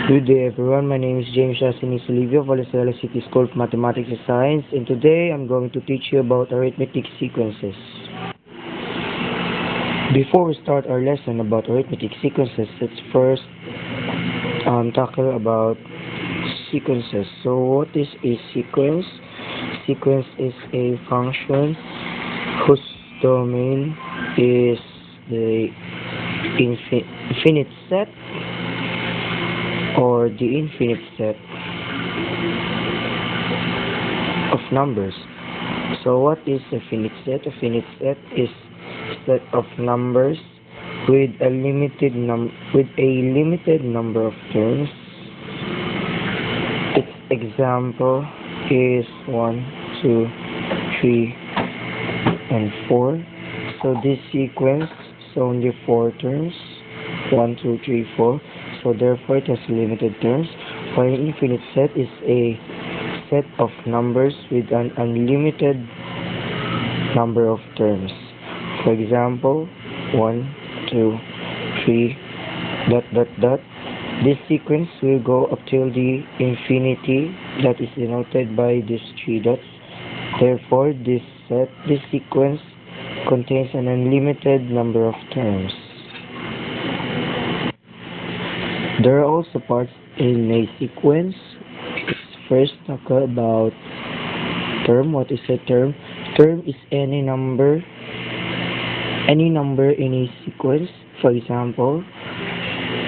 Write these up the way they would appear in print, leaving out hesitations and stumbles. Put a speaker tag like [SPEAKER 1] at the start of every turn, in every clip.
[SPEAKER 1] Good day everyone, my name is Jastine Solivio of Valenzuela City School of Mathematics and Science, and today I'm going to teach you about arithmetic sequences. Before we start our lesson about arithmetic sequences, let's first tackle about sequences. So what is a sequence? Sequence is a function whose domain is the infinite set or the infinite set of numbers. So what is a finite set? A finite set is a set of numbers with a limited number of terms. Its example is 1, 2, 3, and 4. So this sequence is only 4 terms. 1, 2, 3, 4. So therefore it has limited terms, while an infinite set is a set of numbers with an unlimited number of terms. For example, 1, 2, 3, ... This sequence will go up till the infinity, that is denoted by these 3 dots. Therefore, this sequence contains an unlimited number of terms. There are also parts in a sequence. Let's first talk about term. What is a term? Term is any number in a sequence. For example,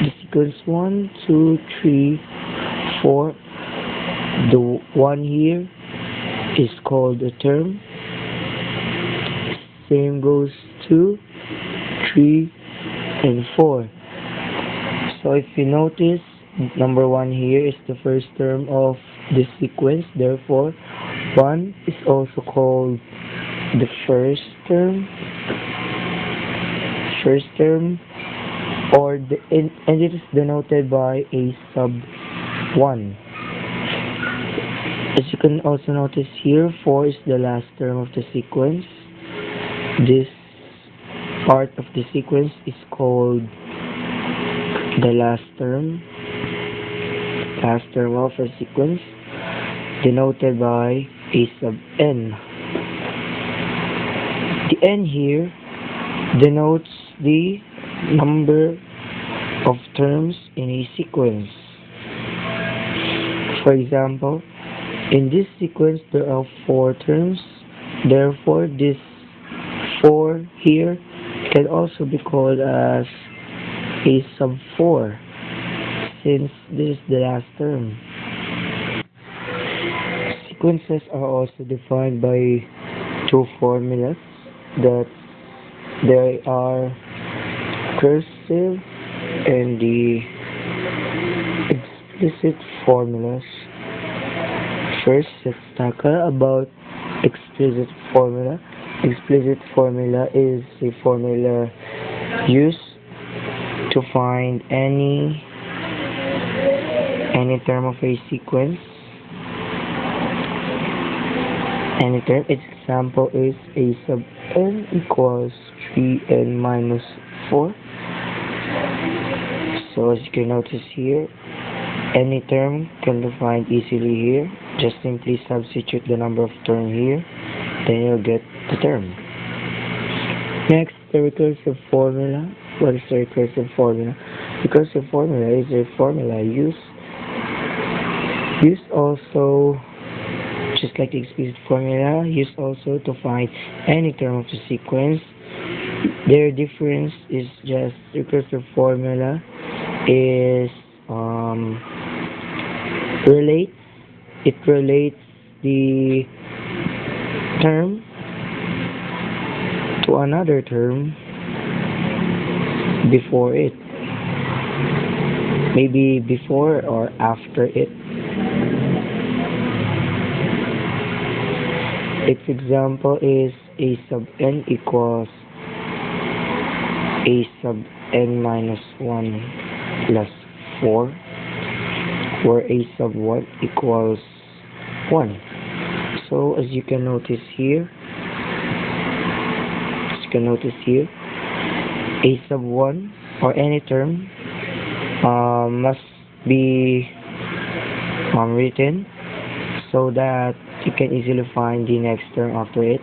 [SPEAKER 1] the sequence 1, 2, 3, 4. The one here is called a term. Same goes 2, 3, and 4. So if you notice, number 1 here is the first term of this sequence. Therefore, 1 is also called the first term. And it is denoted by a sub 1. As you can also notice here, 4 is the last term of the sequence. This part of the sequence is called the last term of a sequence, denoted by a sub n. The n here denotes the number of terms in a sequence. For example, in this sequence there are 4 terms. Therefore, this 4 here can also be called as a sub 4, since this is the last term. Sequences are also defined by 2 formulas, that they are cursive and the explicit formulas. First, let's tackle about explicit formula. Explicit formula is a formula used to find any term of a sequence. Any term. Its example is a sub n equals 3n minus 4. So as you can notice here, any term can be found easily here. Just simply substitute the number of terms here, then you'll get the term. Next, the recursive formula. What is the recursive formula? Recursive formula is a formula used also, just like the explicit formula, used also to find any term of the sequence. Their difference is just recursive formula is relates the term to another term before it, maybe before or after it. Its example is a sub n equals a sub n minus 1 plus 4, where a sub 1 equals 1. So as you can notice here, a sub 1 or any term must be written so that you can easily find the next term after it.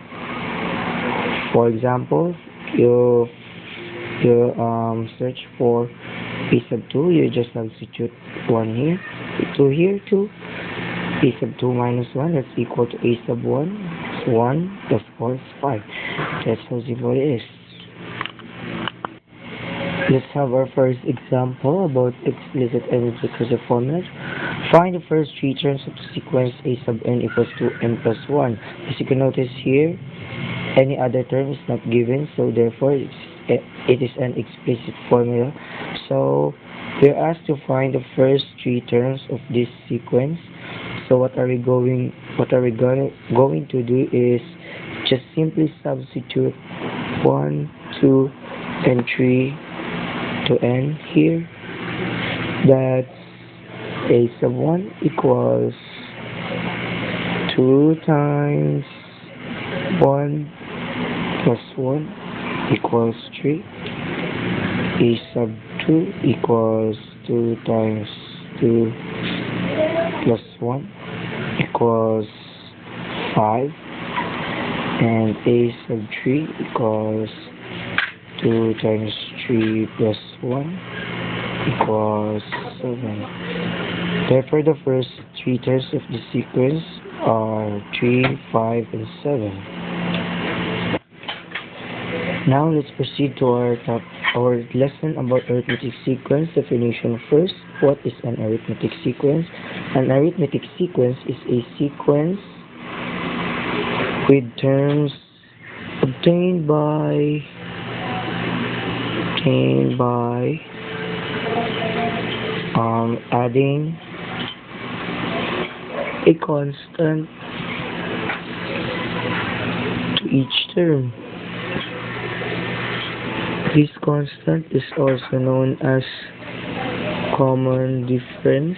[SPEAKER 1] For example, you search for a sub 2, you just substitute 1 here, 2 here, 2. A sub 2 minus 1, that's equal to a sub 1. 1 plus 4 is 5. That's how simple it is. Let's have our first example about explicit and recursive formulas. Find the first three terms of the sequence a sub n equals to n plus 1. As you can notice here, any other term is not given, so therefore it is an explicit formula. So we're asked to find the first three terms of this sequence. So what are we going to do is just simply substitute 1, 2, and 3 to n here. That's a sub 1 equals 2 times 1 plus 1 equals 3. A sub 2 equals 2 times 2 plus 1 equals 5. And a sub 3 equals 2 times 3 plus 1 equals 7. Therefore, the first three terms of the sequence are 3, 5, and 7. Now let's proceed to our lesson about arithmetic sequence definition. First, what is an arithmetic sequence? An arithmetic sequence is a sequence with terms obtained by adding a constant to each term. This constant is also known as common difference,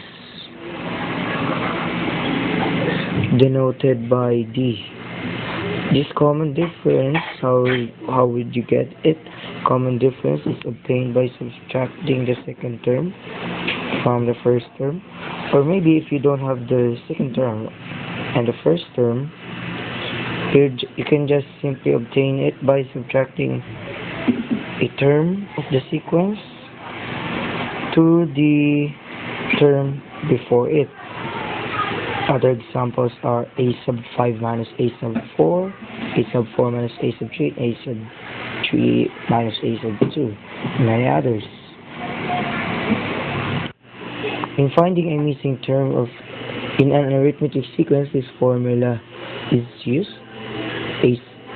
[SPEAKER 1] denoted by D. This common difference, how would you get it? Common difference is obtained by subtracting the second term from the first term, or maybe if you don't have the second term and the first term, you can just simply obtain it by subtracting a term of the sequence to the term before it. Other examples are a sub 5 minus a sub 4, a sub 4 minus a sub 3, a sub 3 minus a sub 2, and many others. In finding a missing term in an arithmetic sequence, this formula is used.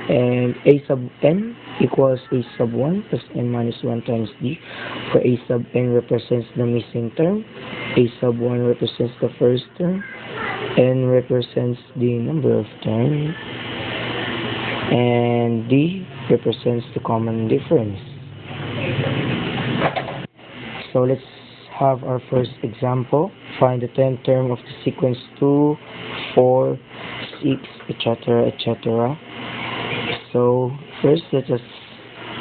[SPEAKER 1] A sub n equals a sub 1 plus n minus 1 times d, where a sub n represents the missing term, a sub 1 represents the first term, n represents the number of terms, and d represents the common difference. So let's have our first example. Find the 10th term of the sequence 2, 4, 6, etc., etc. So first, let us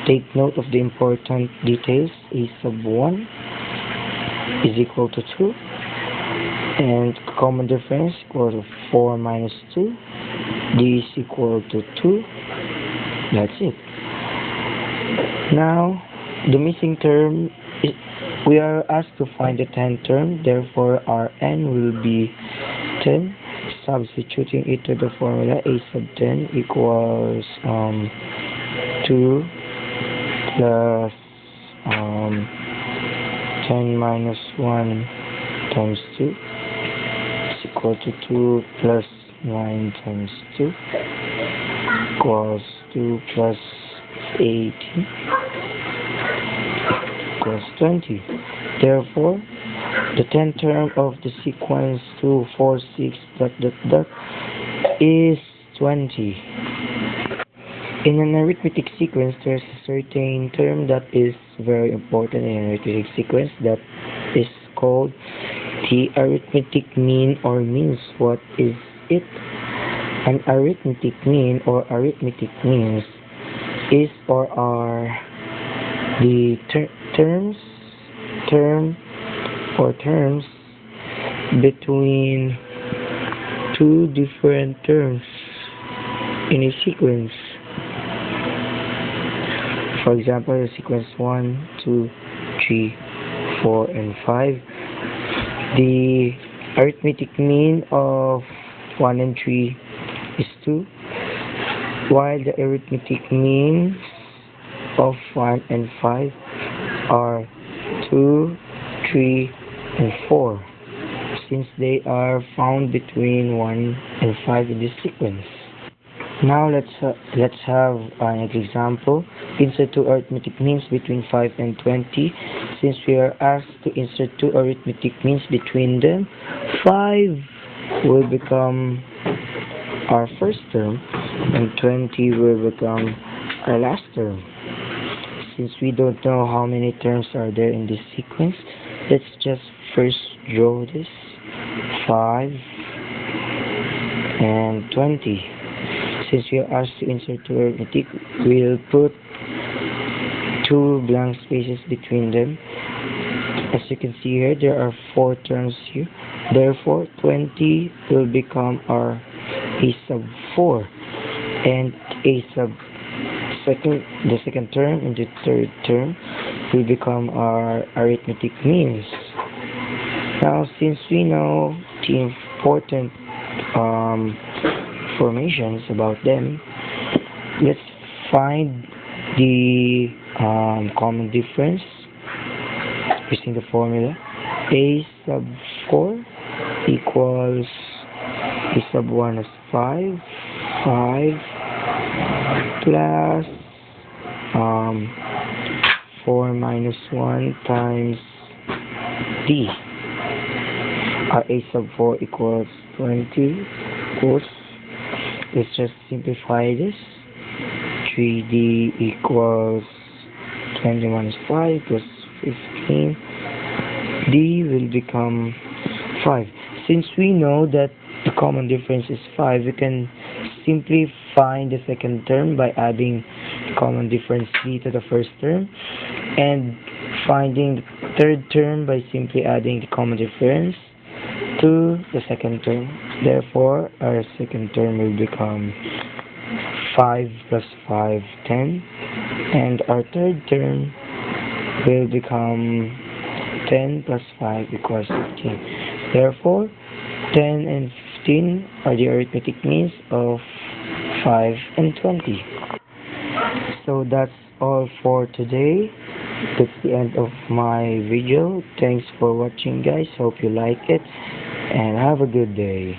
[SPEAKER 1] take note of the important details. A sub 1 is equal to 2, and common difference equal to 4 minus 2. D is equal to 2. That's it. Now, the missing term, we are asked to find the 10th term, therefore our n will be 10. Substituting it to the formula, a sub 10 equals 2 plus 10 minus 1 times 2 is equal to 2 plus 9 times 2 equals 2 plus 18 equals 20. Therefore, the 10th term of the sequence 2, 4, 6, ... is 20. In an arithmetic sequence, there's a certain term that is very important in an arithmetic sequence that is called the arithmetic mean or means. What is it? An arithmetic mean or arithmetic means is or are the terms between two different terms in a sequence. For example, the sequence 1, 2, 3, 4, and 5. The arithmetic mean of 1 and 3 is 2, while the arithmetic means of 1 and 5 are 2, 3, and 4, since they are found between 1 and 5 in this sequence. Now let's have an example. Insert two arithmetic means between 5 and 20. Since we are asked to insert two arithmetic means between them, 5 will become our first term and 20 will become our last term. Since we don't know how many terms are there in this sequence, let's just first draw this 5 and 20. Since we are asked to insert two arithmetic, we'll put two blank spaces between them. As you can see here, there are 4 terms here. Therefore, 20 will become our a sub 4, and the second term and the third term will become our arithmetic means. Now, since we know the important formations about them, let's find the common difference using the formula. A sub 4 equals A sub 1 is 5 plus 4 minus 1 times D. A sub 4 equals 20. Of course, let's just simplify this. 3D equals 20 minus 5 plus 15. D will become 5. Since we know that the common difference is 5, we can simply find the second term by adding the common difference D to the first term, and finding the third term by simply adding the common difference to the second term. Therefore, our second term will become 5 plus 5, 10, and our third term will become 10 plus 5 equals 15. Therefore, 10 and 15 are the arithmetic means of 5 and 20. So that's all for today. That's the end of my video. Thanks for watching, guys. Hope you like it, and have a good day.